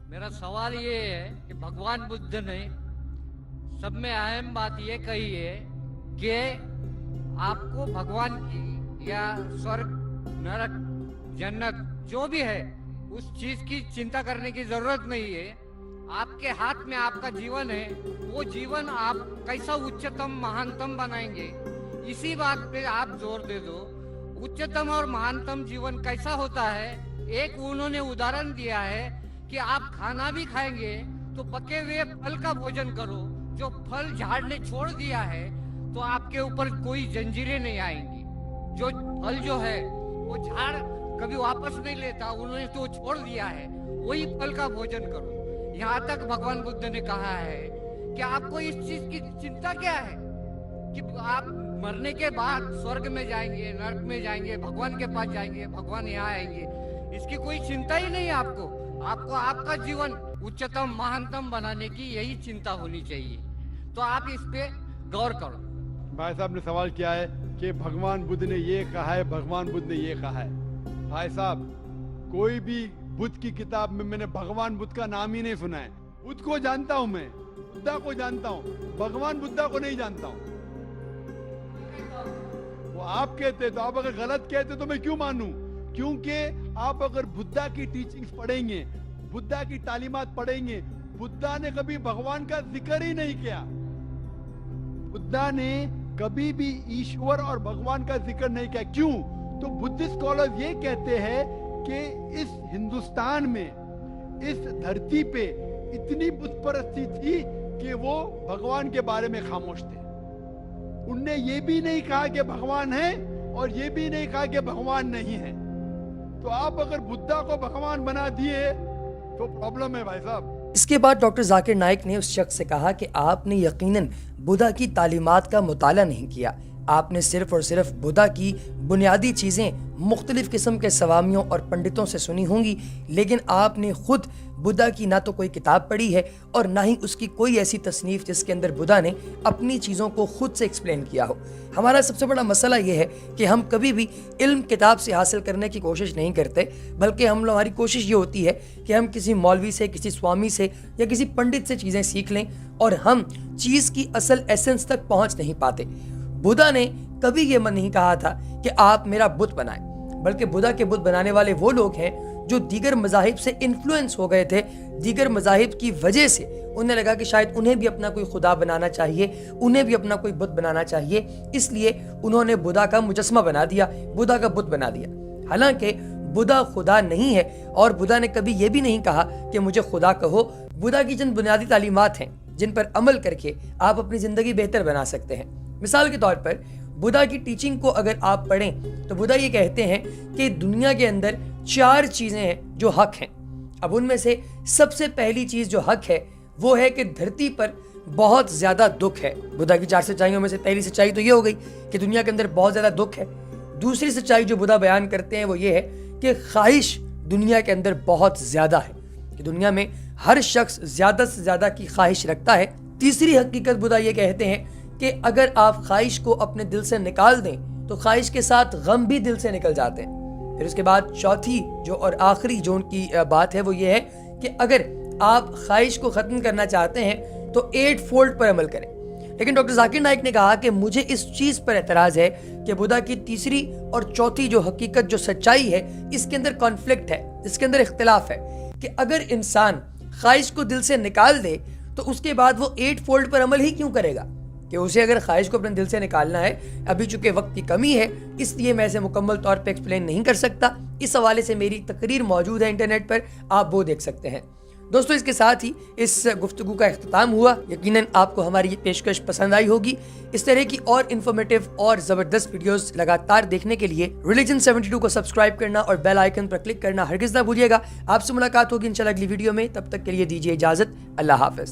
मेरा सवाल ये है कि भगवान बुद्ध ने सब में अहम बात ये कही है कि आपको भगवान की या स्वर्ग, नरक, जन्नत जो भी है उस चीज की चिंता करने की जरूरत नहीं है। आपके हाथ में आपका जीवन है, वो जीवन आप कैसा उच्चतम महानतम बनाएंगे, इसी बात पे आप जोर दे दो। उच्चतम और महानतम जीवन कैसा होता है, एक उन्होंने उदाहरण दिया है कि आप खाना भी खाएंगे तो पके हुए फल का भोजन करो। जो फल झाड़ ने छोड़ दिया है तो आपके ऊपर कोई जंजीरें नहीं आएंगी। जो फल जो है वो झाड़ कभी वापस नहीं लेता, उन्होंने तो छोड़ दिया है, वही फल का भोजन करो। यहाँ तक भगवान बुद्ध ने कहा है कि आपको इस चीज की चिंता क्या है कि आप मरने के बाद स्वर्ग में जाएंगे, नरक में जाएंगे, भगवान के पास जाएंगे, भगवान यहाँ आएंगे, इसकी कोई चिंता ही नहीं है आपको। आपको आपका जीवन उच्चतम महानतम बनाने की यही चिंता होनी चाहिए। तो आप इस पे गौर करो। भाई साहब ने सवाल किया है कि भगवान बुद्ध ने ये कहा है, भगवान बुद्ध ने ये कहा है। भाई साहब, कोई भी बुद्ध की किताब में मैंने भगवान बुद्ध का नाम ही नहीं सुना है। बुद्ध को जानता हूं मैं, बुद्धा को जानता हूं, भगवान बुद्धा को नहीं जानता हूं। वो आप कहते तो, आप अगर गलत कहते तो मैं क्यों मानूं? क्योंकि आप अगर बुद्धा की टीचिंग्स पढ़ेंगे, बुद्धा की तालीमात पढ़ेंगे, बुद्धा ने कभी भगवान का जिक्र ही नहीं किया। बुद्धा ने कभी भी ईश्वर और भगवान का जिक्र नहीं किया। क्यों? तो बुद्धिस्ट स्कॉलर्स ये कहते हैं कि इस हिंदुस्तान में, इस धरती पे इतनी बुत परस्ती थी कि वो भगवान के बारे में खामोश थे। उनने ये भी नहीं कहा कि भगवान है और ये भी नहीं कहा कि भगवान नहीं है। तो आप अगर बुद्धा को भगवान बना दिए तो प्रॉब्लम है भाई साहब। इसके बाद डॉक्टर जाकिर नाइक ने उस शख्स से कहा कि आपने यकीनन बुद्धा की तालीमात का मुताला नहीं किया। आपने सिर्फ और सिर्फ बुद्धा की बुनियादी चीज़ें मुख्तलिफ किस्म के सवामियों और पंडितों से सुनी होंगी, लेकिन आपने खुद बुद्धा की ना तो कोई किताब पढ़ी है और ना ही उसकी कोई ऐसी तसनीफ जिसके अंदर बुद्धा ने अपनी चीज़ों को खुद से एक्सप्लेन किया हो। हमारा सबसे बड़ा मसला यह है कि हम कभी भी इल्म किताब से हासिल करने की कोशिश नहीं करते, बल्कि हमारी कोशिश ये होती है कि हम किसी मौलवी से, किसी स्वामी से या किसी पंडित से चीज़ें सीख लें और हम चीज़ की असल एसेंस तक पहुँच नहीं पाते। बुद्धा ने कभी ये मन नहीं कहा था कि आप मेरा बुत बनाएं, बल्कि बुद्धा के बुत बनाने वाले वो लोग हैं जो दीगर मज़ाहिब से इन्फ्लुएंस हो गए थे। दीगर मज़ाहिब की वजह से उन्हें लगा कि शायद उन्हें भी अपना कोई खुदा बनाना चाहिए, उन्हें भी अपना कोई बुत बनाना चाहिए, इसलिए उन्होंने बुद्धा का मुजस्मा बना दिया, बुद्धा का बुत बना दिया। हालांकि बुद्धा खुदा नहीं है और बुद्धा ने कभी ये भी नहीं कहा कि मुझे खुदा कहो। बुद्धा की चंद बुनियादी तालीमात हैं जिन पर अमल करके आप अपनी ज़िंदगी बेहतर बना सकते हैं। मिसाल के तौर पर बुद्धा की टीचिंग को अगर आप पढ़ें तो बुद्धा ये कहते हैं कि दुनिया के अंदर 4 चीज़ें हैं जो हक हैं। अब उनमें से सबसे पहली चीज़ जो हक है वो है कि धरती पर बहुत ज़्यादा दुख है। बुद्धा की 4 सच्चाइयों में से पहली सच्चाई तो ये हो गई कि दुनिया के अंदर बहुत ज़्यादा दुख है। दूसरी सच्चाई जो बुद्धा बयान करते हैं वो ये है कि ख्वाहिश दुनिया के अंदर बहुत ज़्यादा है, कि दुनिया में हर शख्स ज़्यादा से ज़्यादा की ख्वाहिश रखता है। तीसरी हकीकत बुद्धा ये कहते हैं कि अगर आप ख्वाहिश को अपने दिल से निकाल दें तो ख्वाहिश के साथ गम भी दिल से निकल जाते हैं। फिर उसके बाद चौथी जो और आखिरी जो उनकी बात है वो ये है कि अगर आप ख्वाहिश को ख़त्म करना चाहते हैं तो 8 फोल्ड पर अमल करें। लेकिन डॉक्टर जाकिर नाइक ने कहा कि मुझे इस चीज़ पर एतराज़ है कि बुद्धा की तीसरी और चौथी जो हकीकत, जो सच्चाई है, इसके अंदर कॉन्फ्लिक्ट है, इसके अंदर इख्तिलाफ है कि अगर इंसान ख्वाहिश को दिल से निकाल दे तो उसके बाद वो 8 फोल्ड पर अमल ही क्यों करेगा? कि उसे अगर ख्वाहिश को अपने दिल से निकालना है, अभी चूंकि वक्त की कमी है इसलिए मैं इसे मुकम्मल तौर पे एक्सप्लेन नहीं कर सकता। इस हवाले से मेरी तकरीर मौजूद है इंटरनेट पर, आप वो देख सकते हैं। दोस्तों, इसके साथ ही इस गुफ्तगू का इख्तिताम हुआ। यकीनन आपको हमारी ये पेशकश पसंद आई होगी। इस तरह की और इन्फॉर्मेटिव और ज़बरदस्त वीडियोस लगातार देखने के लिए रिलीजन 72 को सब्सक्राइब करना और बेल आइकन पर क्लिक करना हरगिज़ ना भूलिएगा। आपसे मुलाकात होगी इंशाल्लाह अगली वीडियो में। तब तक के लिए दीजिए इजाज़त। अल्लाह हाफ़िज़।